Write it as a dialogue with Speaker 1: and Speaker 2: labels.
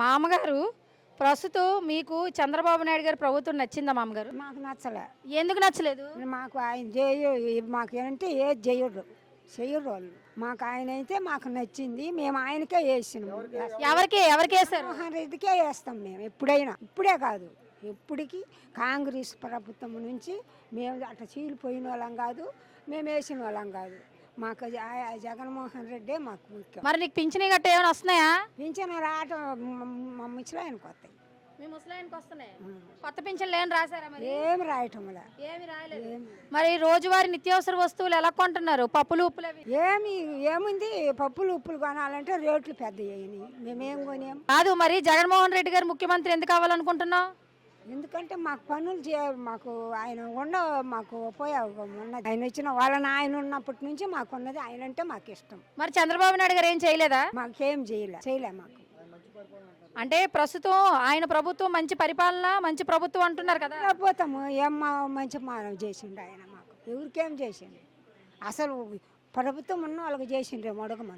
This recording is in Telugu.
Speaker 1: మామగారు ప్రస్తుతం మీకు చంద్రబాబు నాయుడు గారి ప్రభుత్వం నచ్చిందా మామగారు?
Speaker 2: మాకు నచ్చలే.
Speaker 1: ఎందుకు నచ్చలేదు?
Speaker 2: మాకు ఆయన చేయు, మాకు ఏంటంటే ఏది చేయరు, చెయ్యరు వాళ్ళు. మాకు ఆయన అయితే మాకు నచ్చింది, మేము ఆయనకే వేసినాము.
Speaker 1: ఎవరికి వేశారు?
Speaker 2: జగన్మోహన్ రెడ్డికే వేస్తాం మేము ఎప్పుడైనా. ఇప్పుడే కాదు, ఎప్పటికీ కాంగ్రెస్ ప్రభుత్వం నుంచి మేము అట్లా చీలిపోయిన వాళ్ళం కాదు, మేము వేసిన వాళ్ళం కాదు. మాకు జగన్మోహన్ రెడ్డే మాకు ముఖ్యం.
Speaker 1: మరి నీకు పింఛనీ గట్ట ఏమైనా వస్తున్నాయా?
Speaker 2: పింఛన్ రావటం మా ముసలాయనకు వస్తాయి.
Speaker 1: మీ ముసలాయనకి వస్తున్నాయి. కొత్త పింఛన్లు ఏం రాశారా? మరి
Speaker 2: ఏమి రాయటంలా.
Speaker 1: ఏమి రాయలేదు. మరి రోజువారీ నిత్యావసర వస్తువులు ఎలా కొంటున్నారు? పప్పులు ఉప్పులు అవి
Speaker 2: ఏముంది, పప్పులు ఉప్పులు కొనాలంటే రేట్లు పెద్ద మేమేం కొనేం
Speaker 1: కాదు. మరి జగన్మోహన్ రెడ్డి గారు ముఖ్యమంత్రి ఎందుకు కావాలనుకుంటున్నావు?
Speaker 2: ఎందుకంటే మాకు పనులు మాకు ఆయన మాకు ఉపయోగం ఉన్నది. ఆయన వచ్చిన వాళ్ళని ఆయన ఉన్నప్పటి నుంచి మాకు ఉన్నది, ఆయన అంటే మాకు ఇష్టం.
Speaker 1: మరి చంద్రబాబు నాయుడు గారు ఏం చేయలేదా?
Speaker 2: మాకేం చేయలే మాకు.
Speaker 1: అంటే ప్రస్తుతం ఆయన ప్రభుత్వం మంచి పరిపాలన, మంచి ప్రభుత్వం అంటున్నారు కదా.
Speaker 2: పోతాము ఏం మంచి మానవ చేసిండు ఆయన, మాకు ఎవరికేం చేసిండు. అసలు ప్రభుత్వం ఉన్న వాళ్ళకి చేసిండ్రే మొడగమని.